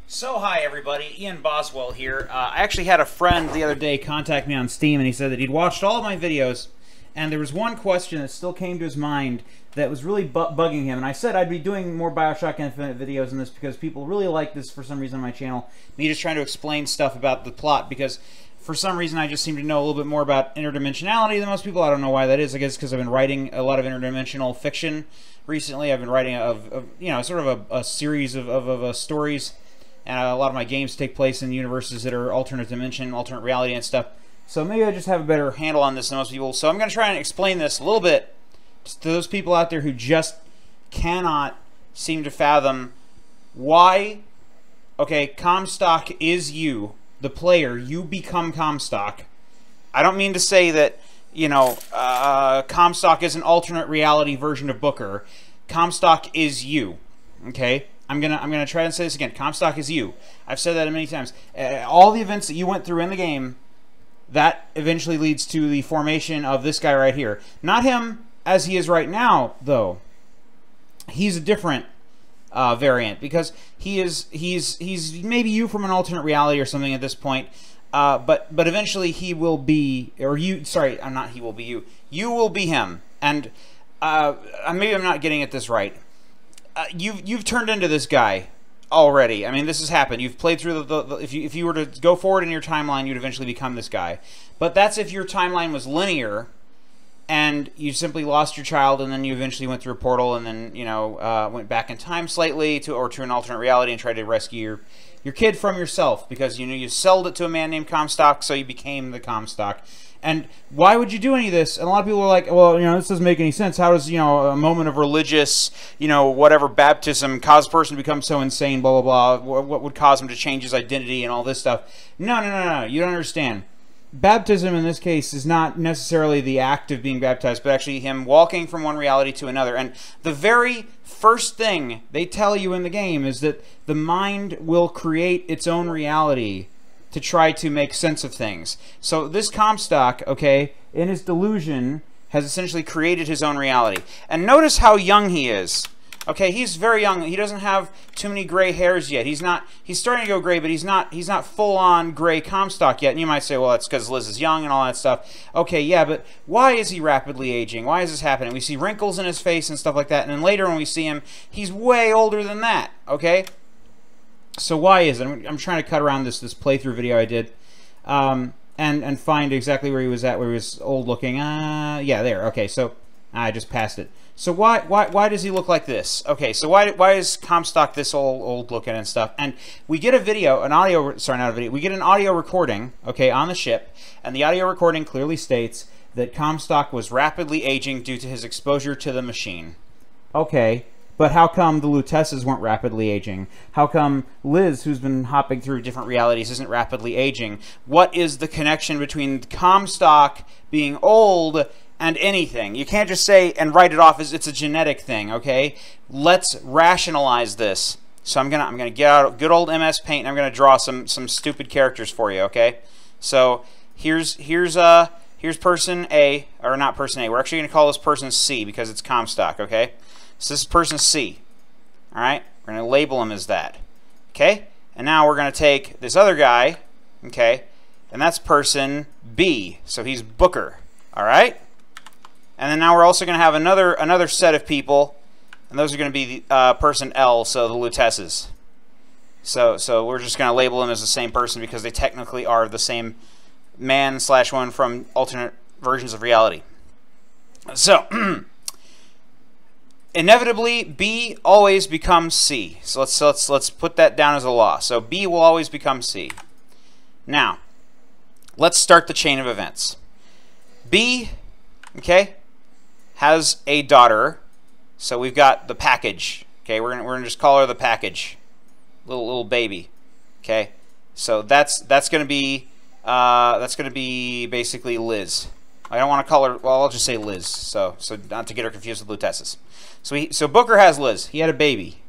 So hi everybody, Ian Boswell here. I actually had a friend the other day contact me on Steam and he said that he'd watched all of my videos and there was one question that still came to his mind that was really bugging him, and I said I'd be doing more Bioshock Infinite videos in this because people really like this for some reason on my channel, me just trying to explain stuff about the plot, because for some reason I just seem to know a little bit more about interdimensionality than most people. I don't know why that is. I guess because I've been writing a lot of interdimensional fiction recently. I've been writing sort of a series of stories. And a lot of my games take place in universes that are alternate dimension, alternate reality and stuff. So maybe I just have a better handle on this than most people. So I'm going to try and explain this a little bit to those people out there who just cannot seem to fathom why, okay, Comstock is you, the player. You become Comstock. I don't mean to say that, you know, Comstock is an alternate reality version of Booker. Comstock is you, okay? I'm gonna try and say this again. Comstock is you. I've said that many times. All the events that you went through in the game, that eventually leads to the formation of this guy right here. Not him as he is right now, though. He's a different variant, because he's maybe you from an alternate reality or something at this point. But eventually he will be, or you. Sorry, I'm not. He will be you. You will be him. And maybe I'm not getting at this right. You've turned into this guy already. I mean, this has happened. You've played through if you were to go forward in your timeline, you'd eventually become this guy. But that's if your timeline was linear, and you simply lost your child, and then you eventually went through a portal, and then went back in time slightly to an alternate reality and tried to rescue your kid from yourself, because you sold it to a man named Comstock, so you became the Comstock. And why would you do any of this? And a lot of people are like, well, this doesn't make any sense. How does, a moment of religious, whatever, baptism cause a person to become so insane, blah, blah, blah? What would cause him to change his identity and all this stuff? No. You don't understand. Baptism in this case is not necessarily the act of being baptized, but actually him walking from one reality to another. And the very first thing they tell you in the game is that the mind will create its own reality to try to make sense of things. So this Comstock, okay, in his delusion, has essentially created his own reality. And notice how young he is. Okay, he's very young. He doesn't have too many gray hairs yet. He's starting to go gray, but he's not full-on gray Comstock yet. And you might say, well, that's because Liz is young and all that stuff. Okay, yeah, but why is he rapidly aging? Why is this happening? We see wrinkles in his face and stuff like that, and then later when we see him, he's way older than that, okay? So why is it? I'm trying to cut around this playthrough video I did, and find exactly where he was at, where he was old looking. Yeah, there. Okay, so I just passed it. So why does he look like this? Okay, so why is Comstock this old looking and stuff? And we get a video, we get an audio recording, okay, on the ship, and the audio recording clearly states that Comstock was rapidly aging due to his exposure to the machine. Okay. But how come the Lutesses weren't rapidly aging? How come Liz, who's been hopping through different realities, isn't rapidly aging? What is the connection between Comstock being old and anything? You can't just say and write it off as it's a genetic thing, okay? Let's rationalize this. So I'm gonna get out good old MS Paint and I'm gonna draw some stupid characters for you, okay? So here's person A, or not person A. We're actually gonna call this person C because it's Comstock, okay? So this is person C. Alright? We're going to label him as that. Okay? And now we're going to take this other guy, okay, and that's person B. So he's Booker. Alright? And then now we're also going to have another set of people, and those are going to be person L, so the Lutesses. So we're just going to label them as the same person because they technically are the same man/one from alternate versions of reality. So inevitably, B always becomes C. So let's put that down as a law. So B will always become C. Now, let's start the chain of events. B, okay, has a daughter. So we've got the package. Okay, we're gonna just call her the package, little baby. Okay, so that's gonna be basically Liz. I don't want to call her. Well, I'll just say Liz. So not to get her confused with Lutesses. So Booker has Liz. He had a baby.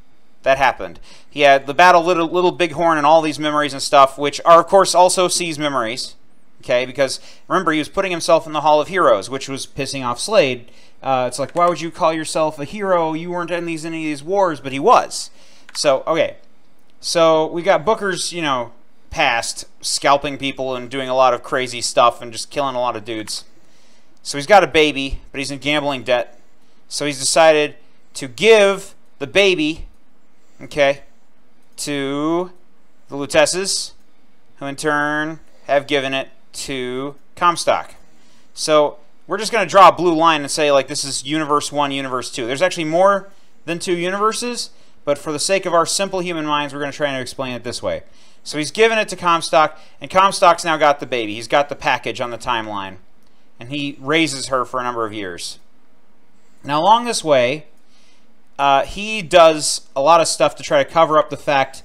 That happened. He had the battle Little Bighorn and all these memories and stuff, which are of course also C's memories. Okay, because remember he was putting himself in the Hall of Heroes, which was pissing off Slade. It's like, why would you call yourself a hero? You weren't in any of these wars, but he was. So okay, So we got Booker's, you know, past, scalping people and doing a lot of crazy stuff and just killing a lot of dudes. So he's got a baby, but he's in gambling debt. So he's decided to give the baby, okay, to the Lutesses, who in turn have given it to Comstock. So we're just going to draw a blue line and say, like, this is Universe 1, Universe 2. There's actually more than 2 universes, but for the sake of our simple human minds, we're going to try to explain it this way. So he's given it to Comstock, and Comstock's now got the baby. He's got the package on the timeline, and he raises her for a number of years. Now, along this way, he does a lot of stuff to try to cover up the fact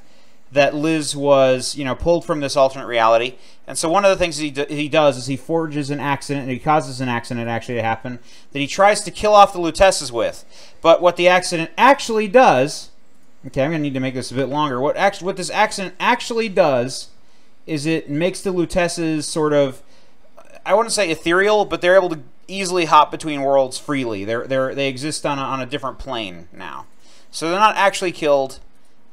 that Liz was, you know, pulled from this alternate reality. And so one of the things he does is he forges an accident, and he causes an accident actually to happen, that he tries to kill off the Lutesses with. But what the accident actually does... Okay, I'm going to need to make this a bit longer. What this accident actually does is it makes the Lutesses sort of, I wouldn't say ethereal, but they're able to easily hop between worlds freely. They exist on a different plane now. So they're not actually killed.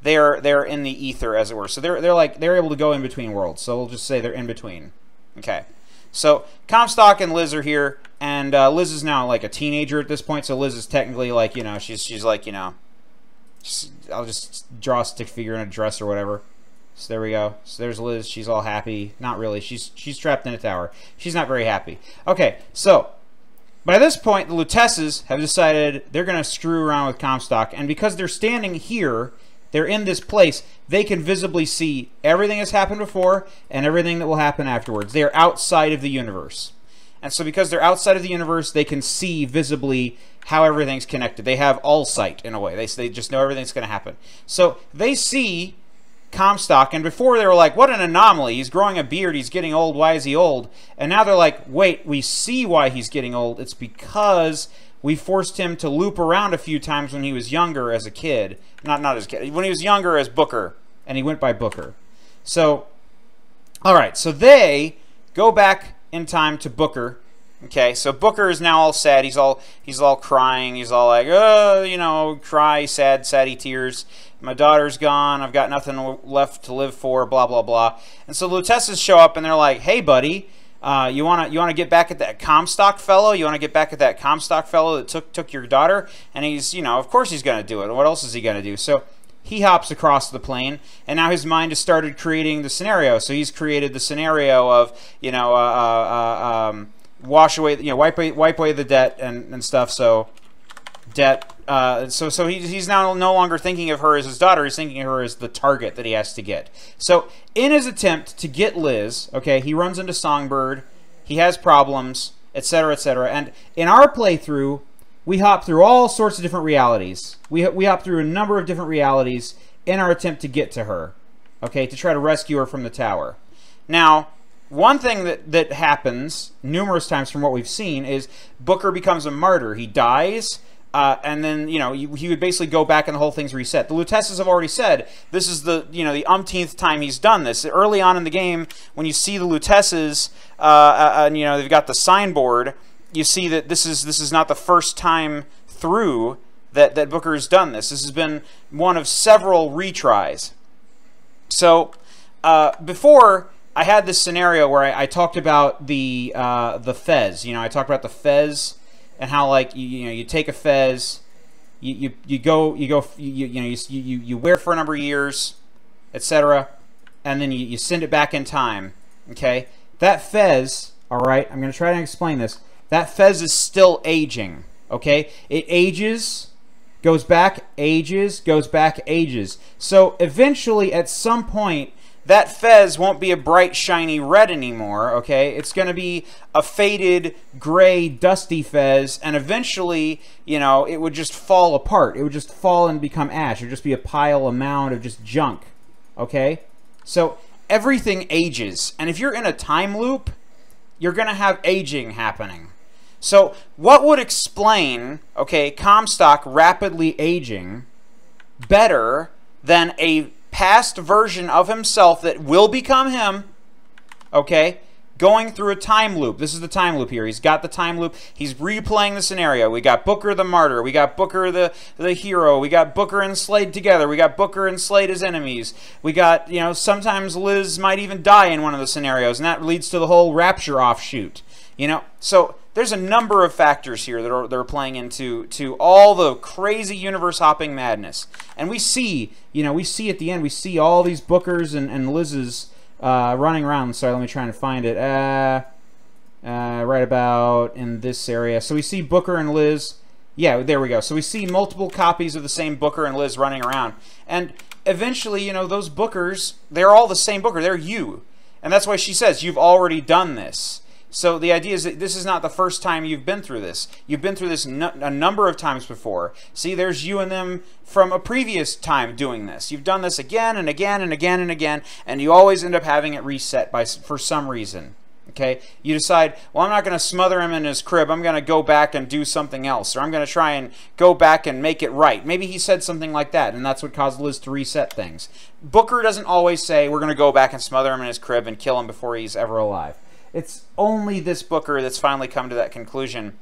They're in the ether, as it were. So they're able to go in between worlds. So we'll just say they're in between. Okay. So Comstock and Liz are here, and Liz is now like a teenager at this point. So Liz is technically like, you know, she's like, you know, I'll just draw a stick figure in a dress or whatever. So there we go. So there's Liz. She's all happy. Not really. She's trapped in a tower. She's not very happy. Okay, so by this point, the Lutesses have decided they're going to screw around with Comstock, and because they're standing here, they're in this place, they can visibly see everything that's happened before and everything that will happen afterwards. They are outside of the universe. And so because they're outside of the universe, they can see visibly how everything's connected. They have all sight, in a way. They just know everything's going to happen. So they see Comstock, and before they were like, what an anomaly. He's growing a beard. He's getting old. Why is he old? And now they're like, wait, we see why he's getting old. It's because we forced him to loop around a few times when he was younger as a kid. Not as a kid. When he was younger as Booker, and he went by Booker. So, all right. So they go back in time to Booker. Okay, so Booker is now all sad. He's all crying. He's all like, oh, you know, cry, saddy tears. My daughter's gone. I've got nothing left to live for. Blah blah blah. And so the Lutesses show up, and they're like, hey, buddy, you wanna get back at that Comstock fellow? You wanna get back at that Comstock fellow that took your daughter? And he's, you know, of course he's gonna do it. What else is he gonna do? So he hops across the plane, and now his mind has started creating the scenario. So he's created the scenario of, you know, wash away, you know, wipe away the debt and stuff. So debt. So he's now no longer thinking of her as his daughter. He's thinking of her as the target that he has to get. So in his attempt to get Liz, okay, he runs into Songbird. He has problems, etc., etc. And in our playthrough, we hop through all sorts of different realities. We hop through a number of different realities in our attempt to get to her, okay, to try to rescue her from the tower. Now, one thing that happens numerous times from what we've seen is Booker becomes a martyr. He dies, and then, you know, he would basically go back and the whole thing's reset. The Lutesses have already said this is the, you know, the umpteenth time he's done this. Early on in the game, when you see the Lutesses, and, you know, they've got the signboard, you see that this is not the first time through that Booker's done this. This has been one of several retries. So before, I had this scenario where I talked about the fez. You know, I talked about the fez and how, like, you know, you take a fez, you wear it for a number of years, etc., and then you send it back in time. Okay, that fez. All right, I'm going to try to explain this. That fez is still aging. Okay, it ages, goes back, ages, goes back, ages. So eventually, at some point, that fez won't be a bright, shiny red anymore, okay? It's going to be a faded, gray, dusty fez, and eventually, you know, it would just fall apart. It would just fall and become ash. It would just be a mound of just junk, okay? So everything ages, and if you're in a time loop, you're going to have aging happening. So what would explain, okay, Comstock rapidly aging better than a past version of himself that will become him, okay, going through a time loop. This is the time loop here. He's got the time loop. He's replaying the scenario. We got Booker the martyr. We got Booker the hero. We got Booker and Slade together. We got Booker and Slade as enemies. We got, you know, sometimes Liz might even die in one of the scenarios, and that leads to the whole Rapture offshoot. You know, so there's a number of factors here that are playing into all the crazy universe hopping madness. And we see, you know, we see at the end, we see all these Bookers and Liz's running around. Sorry, let me try and find it. Right about in this area. So we see Booker and Liz. Yeah, there we go. So we see multiple copies of the same Booker and Liz running around. And eventually, you know, those Bookers, they're all the same Booker. They're you. And that's why she says, you've already done this. So the idea is that this is not the first time you've been through this. You've been through this a number of times before. See, there's you and them from a previous time doing this. You've done this again and again and again and again, and you always end up having it reset for some reason. Okay? You decide, well, I'm not going to smother him in his crib. I'm going to go back and do something else, or I'm going to try and go back and make it right. Maybe he said something like that, and that's what caused Liz to reset things. Booker doesn't always say, we're going to go back and smother him in his crib and kill him before he's ever alive. It's only this Booker that's finally come to that conclusion,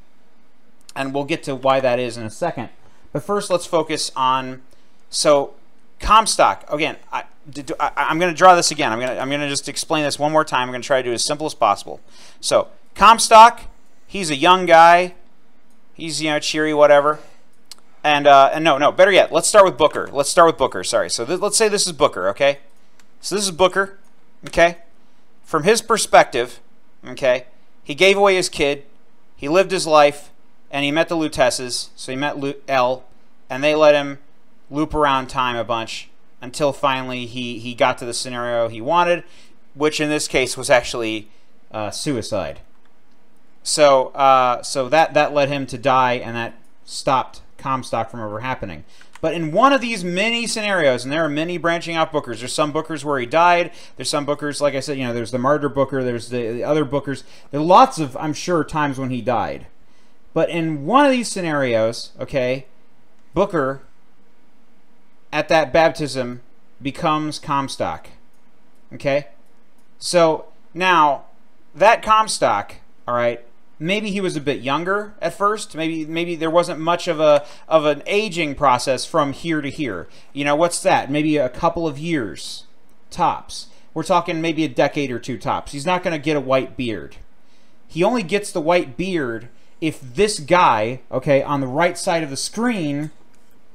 and we'll get to why that is in a second. But first, let's focus on, so Comstock. Again, I'm going to draw this again. I'm going to just explain this one more time. I'm going to try to do it as simple as possible. So Comstock, he's a young guy. He's, you know, cheery, whatever. And no, better yet, let's start with Booker. Let's start with Booker. Sorry. So let's say this is Booker. Okay. So this is Booker. Okay. From his perspective. Okay, he gave away his kid, he lived his life, and he met the Lutesses, so he met Elle, and they let him loop around time a bunch until finally he got to the scenario he wanted, which in this case was actually suicide. So that led him to die, and that stopped Comstock from ever happening. But in one of these many scenarios, and there are many branching out Bookers, there's some Bookers where he died, there's some Bookers, like I said, you know, there's the martyr Booker, there's the other Bookers. There are lots of, I'm sure, times when he died. But in one of these scenarios, okay, Booker, at that baptism, becomes Comstock. Okay? So, now, that Comstock, all right, maybe he was a bit younger at first. Maybe there wasn't much of an aging process from here to here. You know, what's that? Maybe a couple of years, tops. We're talking maybe a decade or two tops. He's not going to get a white beard. He only gets the white beard if this guy, okay, on the right side of the screen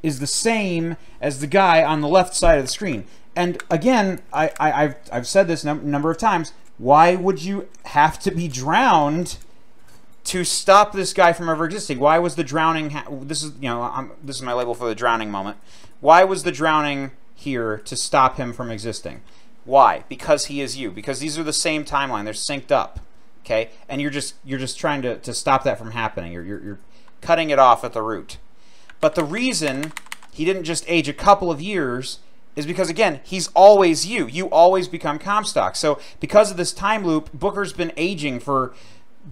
is the same as the guy on the left side of the screen. And again, I've said this a number of times. Why would you have to be drowned to stop this guy from ever existing? Why was the drowning... This is, you know, this is my label for the drowning moment. Why was the drowning here to stop him from existing? Why? Because he is you. Because these are the same timeline. They're synced up. Okay? And you're just trying to stop that from happening. You're cutting it off at the root. But the reason he didn't just age a couple of years is because, again, he's always you. You always become Comstock. So because of this time loop, Booker's been aging for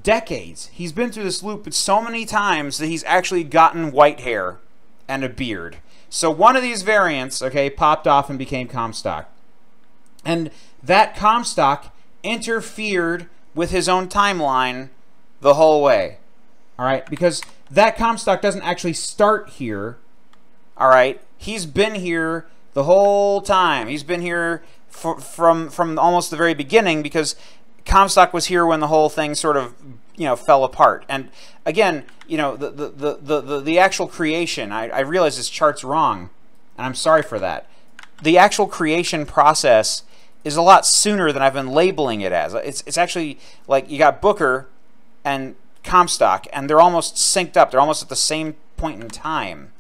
decades. He's been through this loop so many times that he's actually gotten white hair and a beard. So one of these variants, okay, popped off and became Comstock. And that Comstock interfered with his own timeline the whole way. All right? Because that Comstock doesn't actually start here. All right? He's been here the whole time. He's been here from almost the very beginning, because Comstock was here when the whole thing sort of, you know, fell apart. And again, you know, the actual creation, I realize this chart's wrong, and I'm sorry for that. The actual creation process is a lot sooner than I've been labeling it as. It's actually like you got Booker and Comstock, and they're almost synced up. They're almost at the same point in time.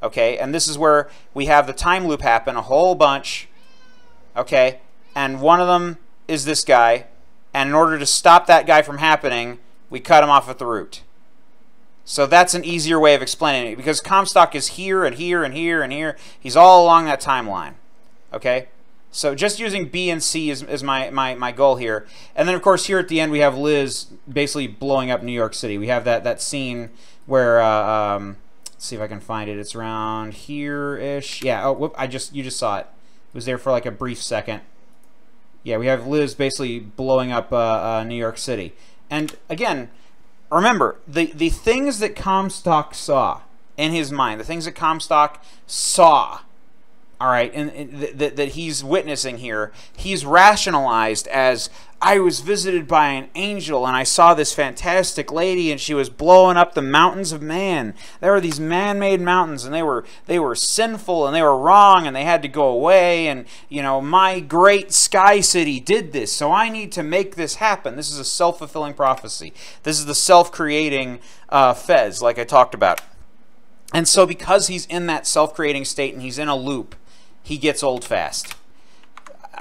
Okay, and this is where we have the time loop happen a whole bunch. Okay, and one of them is this guy. And in order to stop that guy from happening, we cut him off at the root. So that's an easier way of explaining it, because Comstock is here and here and here and here. He's all along that timeline. Okay? So just using B and C is my goal here. And then, of course, here at the end, we have Liz basically blowing up New York City. We have that scene where, let's see if I can find it. It's around here-ish. Yeah, oh, whoop, you just saw it. It was there for like a brief second. Yeah, we have Liz basically blowing up New York City. And again, remember, the things that Comstock saw in his mind, the things that Comstock saw, all right, and that he's witnessing here, he's rationalized as, I was visited by an angel and I saw this fantastic lady and she was blowing up the mountains of man. There were these man-made mountains and they were sinful and they were wrong and they had to go away, and you know, my great sky city did this, so I need to make this happen. This is a self-fulfilling prophecy. This is the self-creating Fez, like I talked about. And so because he's in that self-creating state and he's in a loop, he gets old fast.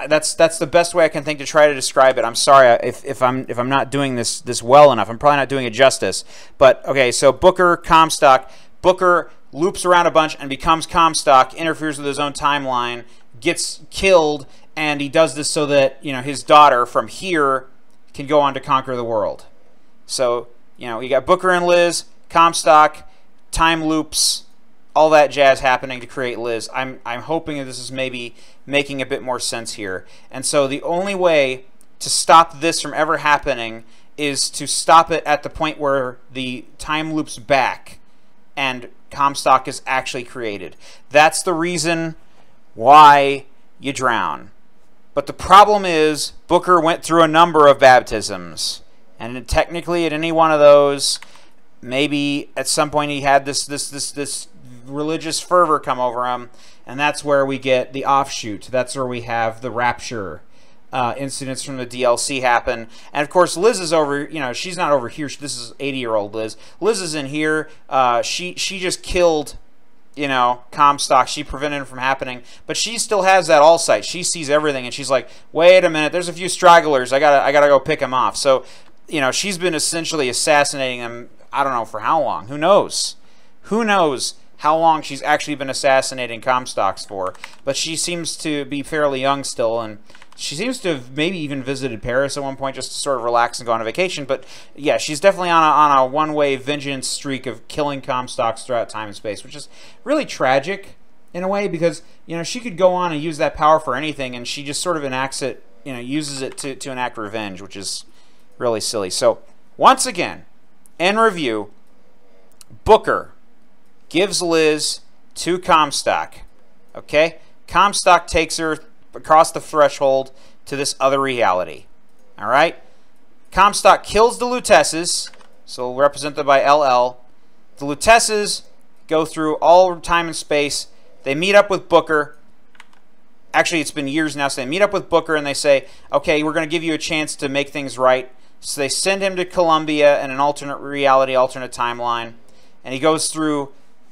That's the best way I can think to try to describe it. I'm sorry if I'm not doing this well enough. I'm probably not doing it justice. But okay, so Booker, Comstock. Booker loops around a bunch and becomes Comstock, interferes with his own timeline, gets killed, and he does this so that, you know, his daughter from here can go on to conquer the world. So, you know, you got Booker and Liz, Comstock, time loops, all that jazz happening to create Liz. I'm hoping that this is maybe making a bit more sense here. And so the only way to stop this from ever happening is to stop it at the point where the time loops back and Comstock is actually created. That's the reason why you drown. But the problem is Booker went through a number of baptisms, and technically at any one of those, maybe at some point he had this religious fervor come over him, and that's where we get the offshoot. That's where we have the rapture incidents from the DLC happen. And of course Liz is over, you know, she's not over here. This is 80-year-old Liz. Liz is in here. She just killed, you know, Comstock. She prevented him from happening, but she still has that all sight. She sees everything, and she's like, wait a minute, there's a few stragglers. I gotta go pick them off. So, you know, she's been essentially assassinating them. I don't know for how long. Who knows? Who knows how long she's actually been assassinating Comstocks for? But she seems to be fairly young still, and she seems to have maybe even visited Paris at one point just to sort of relax and go on a vacation. But yeah, she's definitely on a one-way vengeance streak of killing Comstocks throughout time and space, which is really tragic in a way, because, you know, she could go on and use that power for anything, and she just sort of enacts it, you know, uses it to enact revenge, which is really silly. So once again, in review, Booker gives Liz to Comstock. Okay? Comstock takes her across the threshold to this other reality. Alright? Comstock kills the Lutesses, so represented by LL. The Lutesses go through all time and space. They meet up with Booker. Actually, it's been years now, so they meet up with Booker and they say, okay, we're going to give you a chance to make things right. So they send him to Columbia in an alternate reality, alternate timeline. And he goes through,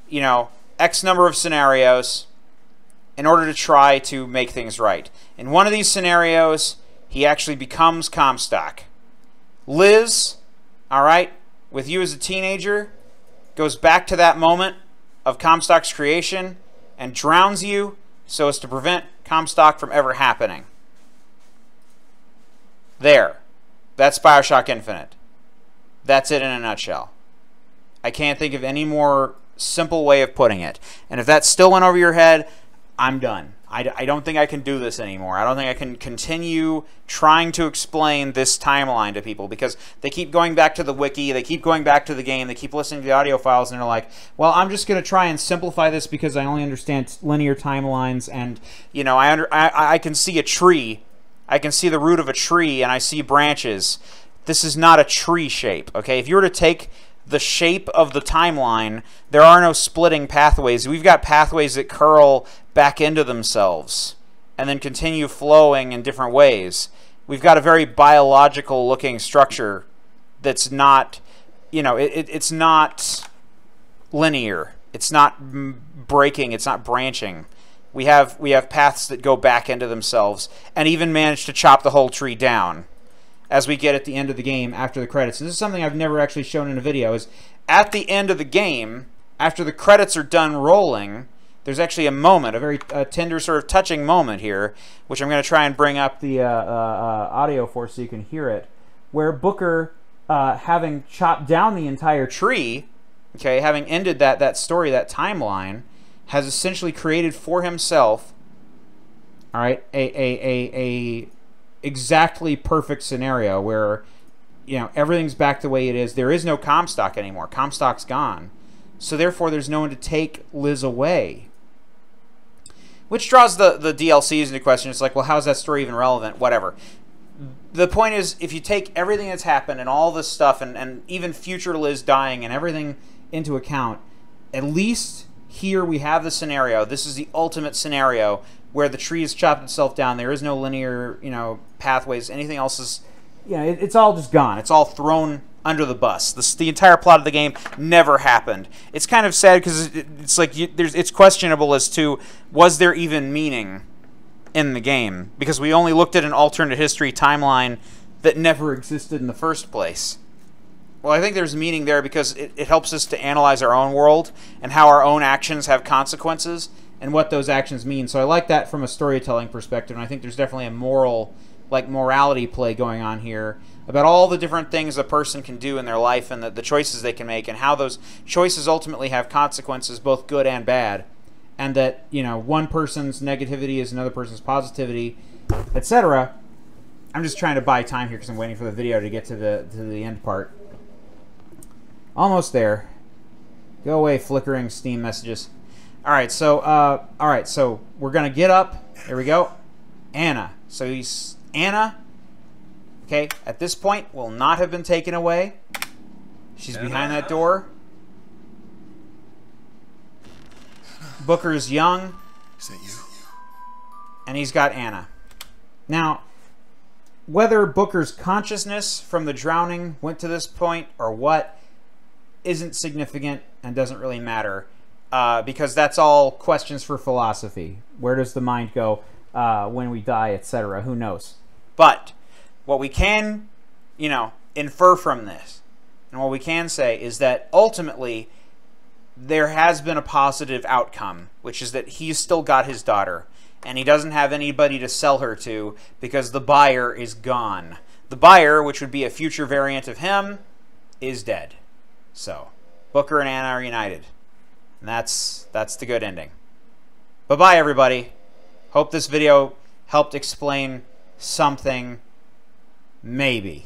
you know, X number of scenarios in order to try to make things right. In one of these scenarios, he actually becomes Comstock. Liz, all right, with you as a teenager, goes back to that moment of Comstock's creation and drowns you so as to prevent Comstock from ever happening. There. That's Bioshock Infinite. That's it in a nutshell. I can't think of any more simple way of putting it. And if that still went over your head, I'm done. I don't think I can do this anymore. I don't think I can continue trying to explain this timeline to people, because they keep going back to the wiki, they keep going back to the game, they keep listening to the audio files, and they're like, well, I'm just going to try and simplify this because I only understand linear timelines, and, you know, I can see a tree. I can see the root of a tree, and I see branches. This is not a tree shape, okay? If you were to take the shape of the timeline, there are no splitting pathways. We've got pathways that curl back into themselves and then continue flowing in different ways. We've got a very biological-looking structure that's not, you know, it's not linear. It's not breaking. It's not branching. We have paths that go back into themselves and even manage to chop the whole tree down, as we get at the end of the game after the credits. And this is something I've never actually shown in a video, is at the end of the game, after the credits are done rolling, there's actually a moment, a very tender sort of touching moment here, which I'm going to try and bring up the audio for so you can hear it, where Booker, having chopped down the entire tree, okay, having ended that story, that timeline, has essentially created for himself, all right, a exactly perfect scenario where, you know, everything's back the way it is. There is no Comstock anymore. Comstock's gone. So therefore, there's no one to take Liz away. Which draws the DLCs into question. It's like, well, how's that story even relevant? Whatever. The point is, if you take everything that's happened and all this stuff and even future Liz dying and everything into account, at least here we have the scenario. This is the ultimate scenario where the tree has chopped itself down. There is no linear, you know, pathways. Anything else is, you know, it's all just gone. It's all thrown under the bus. The entire plot of the game never happened. It's kind of sad because it's like it's questionable as to, was there even meaning in the game, because we only looked at an alternate history timeline that never existed in the first place. Well, I think there's meaning there because it helps us to analyze our own world and how our own actions have consequences and what those actions mean. So I like that from a storytelling perspective, and I think there's definitely a morality play going on here about all the different things a person can do in their life and the choices they can make and how those choices ultimately have consequences, both good and bad. And that, you know, one person's negativity is another person's positivity, etc. I'm just trying to buy time here because I'm waiting for the video to get to the end part. Almost there. Go away, flickering Steam messages. All right, so we're gonna get up. There we go. Anna. So Anna. Okay, at this point, will not have been taken away. She's behind that door. Booker's young. Is that you? And he's got Anna. Now, whether Booker's consciousness from the drowning went to this point or what isn't significant and doesn't really matter, because that's all questions for philosophy. Where does the mind go when we die, etc.? Who knows? But what we can, you know, infer from this, and what we can say is that ultimately there has been a positive outcome, which is that he's still got his daughter, and he doesn't have anybody to sell her to because the buyer is gone. The buyer, which would be a future variant of him, is dead. So, Booker and Anna are united. And that's the good ending. Bye-bye, everybody. Hope this video helped explain something, maybe.